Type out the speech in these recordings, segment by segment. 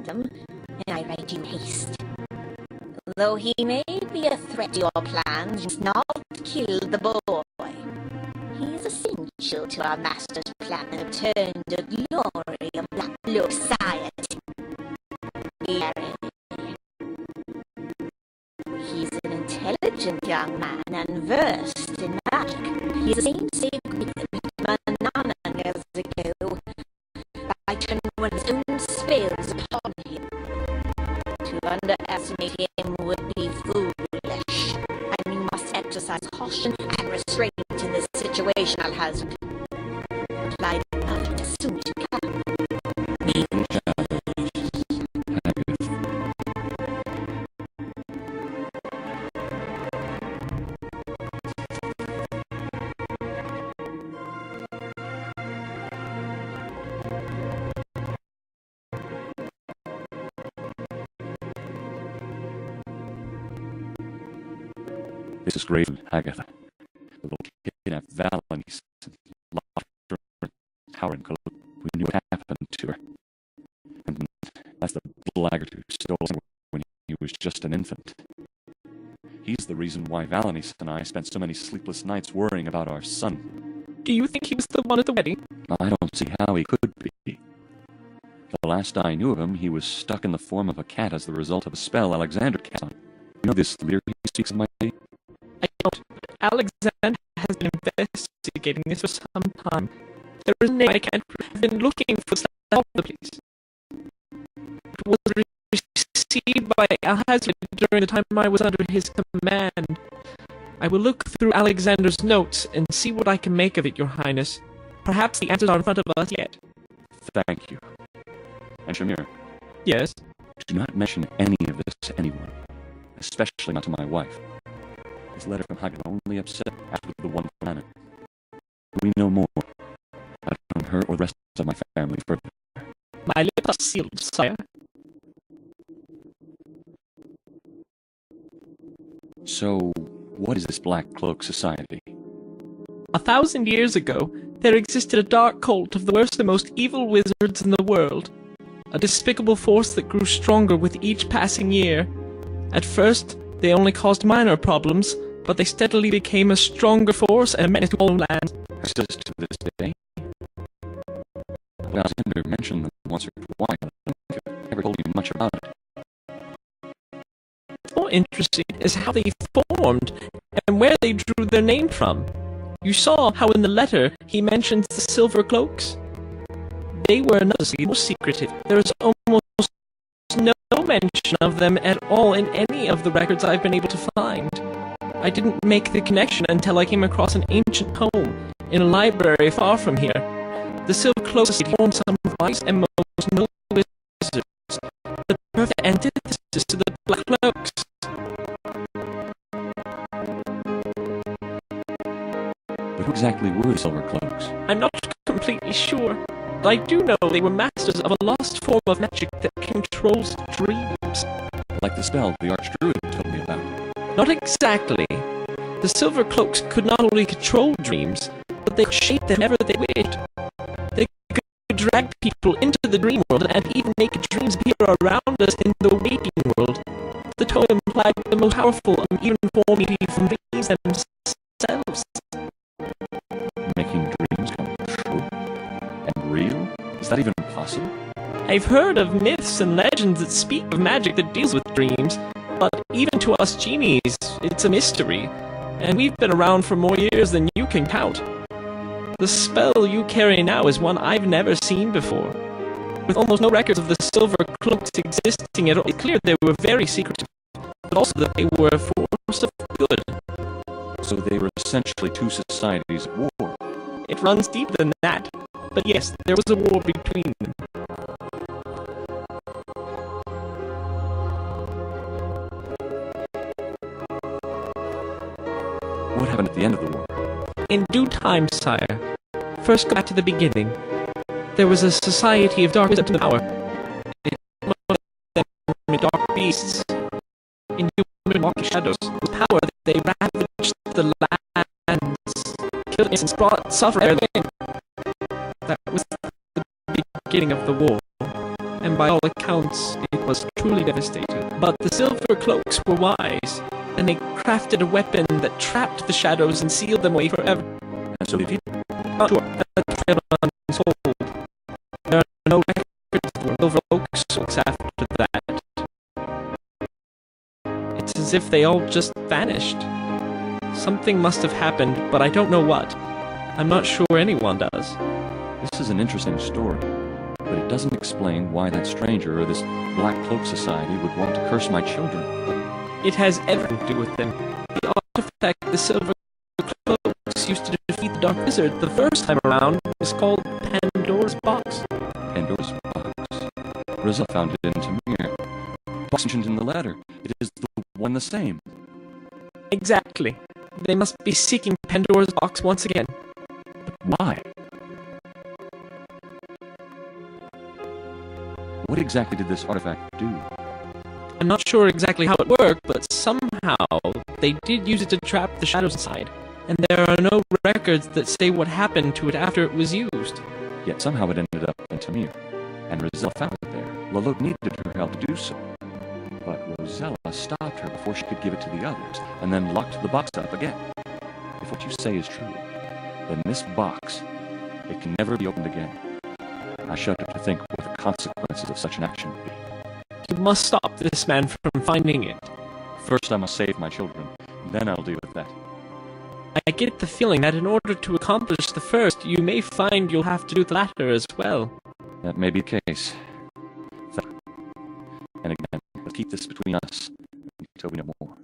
kingdom, and I write in haste. Though he may be a threat to your plans, you must not kill the boy. He is essential to our master's plan of return to glory of Black Cloak Society. He's an intelligent young man and versed in magic. He's the same Greek that beat Manana years ago by turning one of his own spells upon him. To underestimate him would be foolish, and you must exercise caution and restraint in this situation, Alhazred. Apply the knowledge as soon as you can. This is grave, Agatha. The little kidnapped Valanice and locked her in the tower in Cologne. We knew what happened to her. And that's the blackguard who stole her when he was just an infant. He's the reason why Valanice and I spent so many sleepless nights worrying about our son. Do you think he was the one at the wedding? I don't see how he could be. The last I knew of him, he was stuck in the form of a cat as the result of a spell Alexander cast on him. You know this leader he speaks of, my day? I don't. Alexander has been investigating this for some time. There is a name I can't. I've been looking for all the place. It was received by Alhazred during the time I was under his command. I will look through Alexander's notes and see what I can make of it, Your Highness. Perhaps the answers are in front of us yet. Thank you. And Shamir. Yes? Do not mention any of this to anyone, especially not to my wife. This letter from Hagen only upset after the one from Anna. We know more. I don't want her or the rest of my family further. My lips are sealed, sire. So, what is this Black Cloak Society? 1,000 years ago, there existed a dark cult of the worst and most evil wizards in the world. A despicable force that grew stronger with each passing year. At first, they only caused minor problems, but they steadily became a stronger force and a menace to all lands. Persists to this day. Alexander mentioned them once or twice, but I don't think I've ever told you much about it. More interesting is how they formed and where they drew their name from. You saw how in the letter he mentions the Silver Cloaks. They were noticeably more secretive. There is almost no mention of them at all in any of the records I've been able to find. I didn't make the connection until I came across an ancient poem in a library far from here. The Silver Cloaks formed some of the wise and most noble wizards, the perfect antithesis to the Black Cloaks. But who exactly were the Silver Cloaks? I'm not completely sure, but I do know they were masters of a lost form of magic that controls dreams. Like the spell the Archdruid told me about. Not exactly. The Silver Cloaks could not only control dreams, but they could shape them whenever they wished. They could drag people into the dream world and even make dreams appear around us in the waking world. The tone implied the most powerful and even forming from dreams themselves. Making dreams come true? And real? Is that even possible? I've heard of myths and legends that speak of magic that deals with dreams, but even to us genies, it's a mystery, and we've been around for more years than you can count. The spell you carry now is one I've never seen before. With almost no records of the Silver Cloaks existing at all, it's clear they were very secretive, but also that they were a force of good. So they were essentially two societies at war. It runs deeper than that, but yes, there was a war between them. What happened at the end of the war? In due time, sire. First go back to the beginning. There was a society of dark wizards in the power. One of them dark beasts. Inhuman walking shadows. With power, they ravaged the lands, killed innocents, brought suffering. That was the beginning of the war. And by all accounts, once, it was truly devastating. But the Silver Cloaks were wise, and they crafted a weapon that trapped the shadows and sealed them away forever. And so they did. Not sure, that's still untold. There are no records for Silver Cloaks after that. It's as if they all just vanished. Something must have happened, but I don't know what. I'm not sure anyone does. This is an interesting story, but it doesn't explain why that stranger or this Black Cloak Society would want to curse my children. It has everything to do with them. The artifact the Silver Cloaks used to defeat the Dark Wizard the first time around is called Pandora's Box. Pandora's Box. Rosella found it in Tamir. Box mentioned in the letter. It is the one the same. Exactly. They must be seeking Pandora's Box once again. But why? What exactly did this artifact do? I'm not sure exactly how it worked, but somehow they did use it to trap the shadows inside. And there are no records that say what happened to it after it was used. Yet somehow it ended up in Tamir, and Rosella found it there. Lalote needed her help to do so. But Rosella stopped her before she could give it to the others, and then locked the box up again. If what you say is true, then this box, it can never be opened again. I shudder to think what the consequences of such an action would be. You must stop this man from finding it. First I must save my children, then I'll deal with that. I get the feeling that in order to accomplish the first, you may find you'll have to do the latter as well. That may be the case. And again, let's keep this between us until we know more.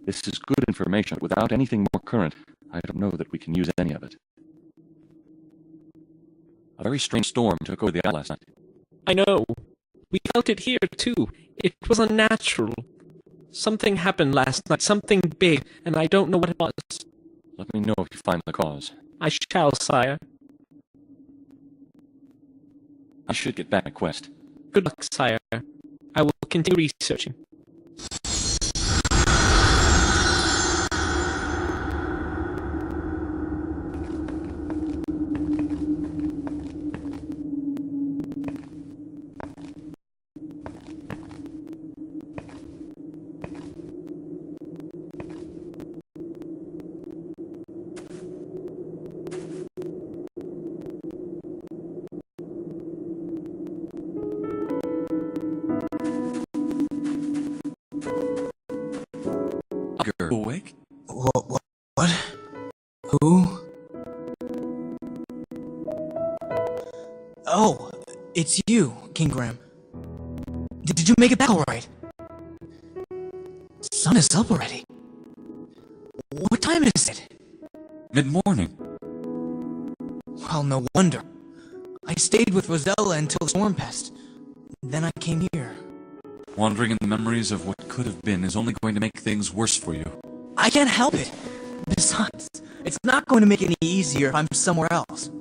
This is good information, but without anything more current, I don't know that we can use any of it. A very strange storm took over the island last night. I know. We felt it here, too. It was unnatural. Something happened last night, something big, and I don't know what it was. Let me know if you find the cause. I shall, sire. I should get back on my quest. Good luck, sire. I will continue researching. You're awake? What? Who? Oh, it's you, King Graham. Did you make it back all right? Sun is up already. What time is it? Mid-morning. Well, no wonder. I stayed with Rosella until the storm passed. Then I came here. Wandering in the memories of what could have been is only going to make things worse for you. I can't help it. Besides, it's not going to make it any easier if I'm somewhere else.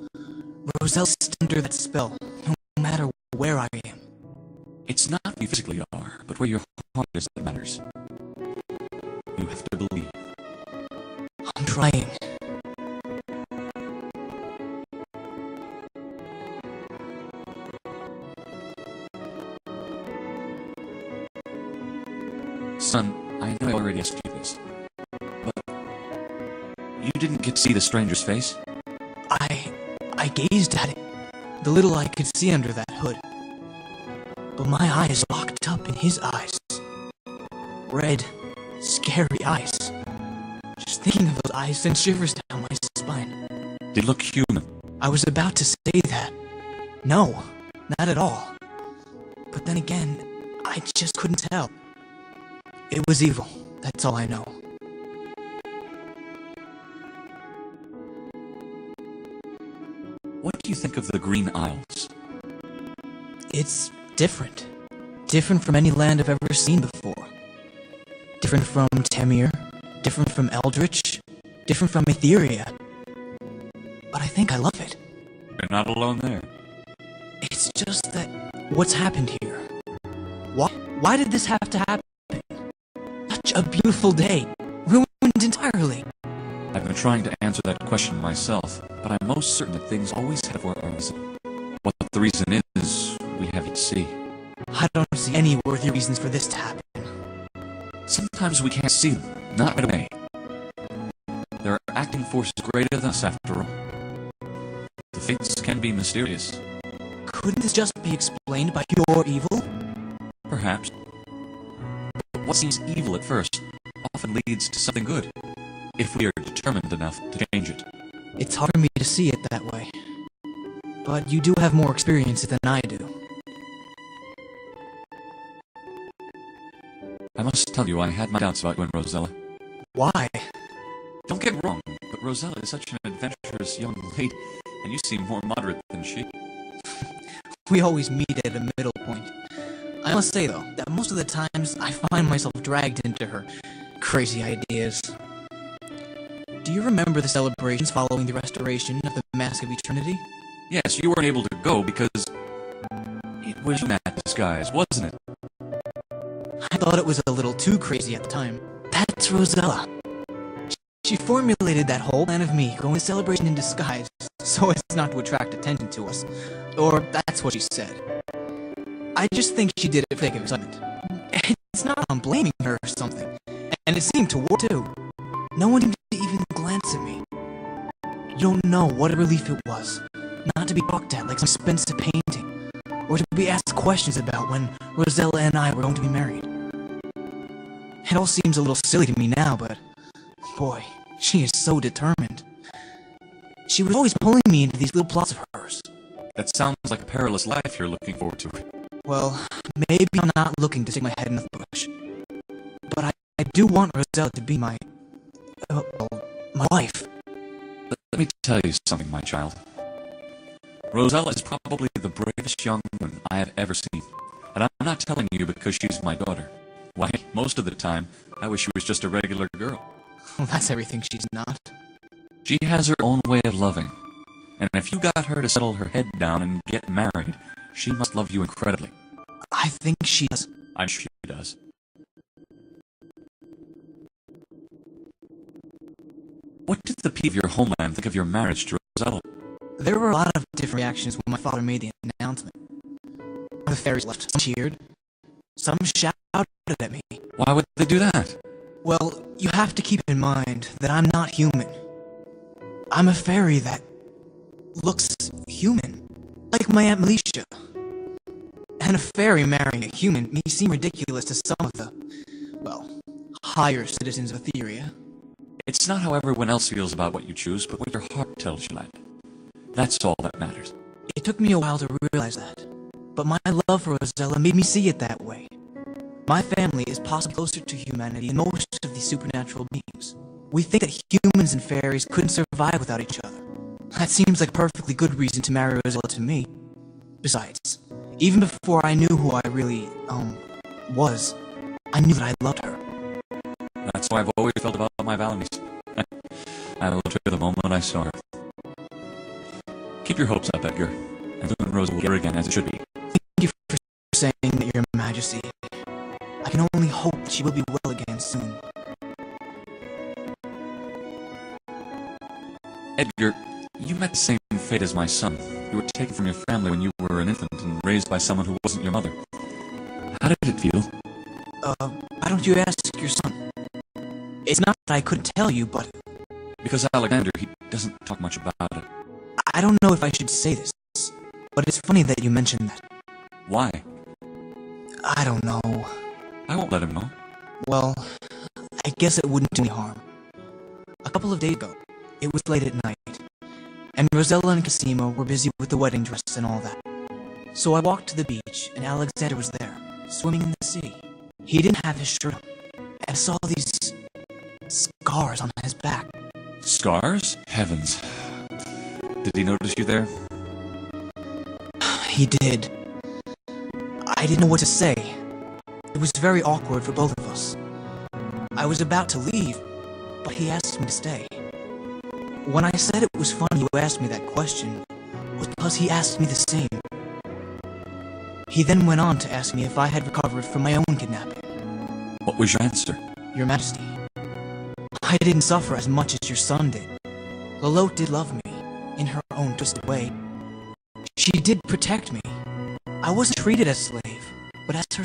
Rosella's under that spell, no matter where I am. It's not where you physically are, but where your heart is that matters. You have to believe. I'm trying. Son, I know I already asked you this, but you didn't get to see the stranger's face? I gazed at it, the little I could see under that hood. But my eyes locked up in his eyes. Red, scary eyes. Just thinking of those eyes sends shivers down my spine. They look human. I was about to say that. No, not at all. But then again, I just couldn't tell. It was evil, that's all I know. What do you think of the Green Isles? It's different. Different from any land I've ever seen before. Different from Tamir. Different from Eldritch. Different from Etheria. But I think I love it. You're not alone there. It's just that what's happened here? Why did this have to happen? Such a beautiful day, ruined entirely. I've been trying to answer that question myself, but I'm most certain that things always have for a reason. What the reason is, we have yet to see. I don't see any worthy reasons for this to happen. Sometimes we can't see them, not right away. There are acting forces greater than us, after all. The fates can be mysterious. Couldn't this just be explained by pure evil? Perhaps. But what seems evil at first often leads to something good, if we are determined enough to change it. It's hard for me to see it that way. But you do have more experience than I do. I must tell you, I had my doubts about you and Rosella. Why? Don't get me wrong, but Rosella is such an adventurous young lady, and you seem more moderate than she. We always meet at a middle point. I must say, though, that most of the times I find myself dragged into her crazy ideas. Do you remember the celebrations following the restoration of the Mask of Eternity? Yes, you weren't able to go because it was that disguise, wasn't it? I thought it was a little too crazy at the time. That's Rosella. She formulated that whole plan of me going to celebration in disguise so as not to attract attention to us. Or that's what she said. I just think she did it for the sake of excitement. It's not I'm blaming her or something. And it seemed to work too. No one seemed to even glance at me. You don't know what a relief it was. Not to be looked at like some expensive painting. Or to be asked questions about when Rosella and I were going to be married. It all seems a little silly to me now, but boy, she is so determined. She was always pulling me into these little plots of hers. That sounds like a perilous life you're looking forward to. Well, maybe I'm not looking to stick my head in the bush. But I do want Rosella to be my wife. Let me tell you something, my child. Rosella is probably the bravest young woman I have ever seen. And I'm not telling you because she's my daughter. Why, most of the time, I wish she was just a regular girl. Well, that's everything she's not. She has her own way of loving. And if you got her to settle her head down and get married, she must love you incredibly. I think she does. I'm sure she does. What did the people of your homeland think of your marriage to Rosella? There were a lot of different reactions when my father made the announcement. The fairies left. Some cheered. Some shouted at me. Why would they do that? Well, you have to keep in mind that I'm not human. I'm a fairy that looks human, like my Aunt Melisha. And a fairy marrying a human may seem ridiculous to some of the, well, higher citizens of Etheria. It's not how everyone else feels about what you choose, but what your heart tells you, lad. That's all that matters. It took me a while to realize that, but my love for Rosella made me see it that way. My family is possibly closer to humanity than most of these supernatural beings. We think that humans and fairies couldn't survive without each other. That seems like a perfectly good reason to marry Rosella to me. Besides, even before I knew who I really, was, I knew that I loved her. That's how I've always felt about my Valentine. I loved her the moment I saw her. Keep your hopes up, Edgar, and soon Rose will hear again as it should be. Thank you for saying that, Your Majesty. I can only hope that she will be well again soon. Edgar, you met the same fate as my son. You were taken from your family when you were an infant and raised by someone who wasn't your mother. How did it feel? Why don't you ask your son? It's not that I couldn't tell you, but... Because Alexander, he doesn't talk much about it. I don't know if I should say this, but it's funny that you mentioned that. Why? I don't know. I won't let him know. Well, I guess it wouldn't do any harm. A couple of days ago, it was late at night, and Rosella and Cosimo were busy with the wedding dress and all that. So I walked to the beach, and Alexander was there, swimming in the sea. He didn't have his shirt on, and I saw these scars on his back. Scars? Heavens. Did he notice you there? He did. I didn't know what to say. It was very awkward for both of us. I was about to leave, but he asked me to stay. When I said it was funny you asked me that question, it was because he asked me the same. He then went on to ask me if I had recovered from my own kidnapping. What was your answer? Your Majesty, I didn't suffer as much as your son did. Lolotte did love me, in her own twisted way. She did protect me. I wasn't treated as a slave. But as her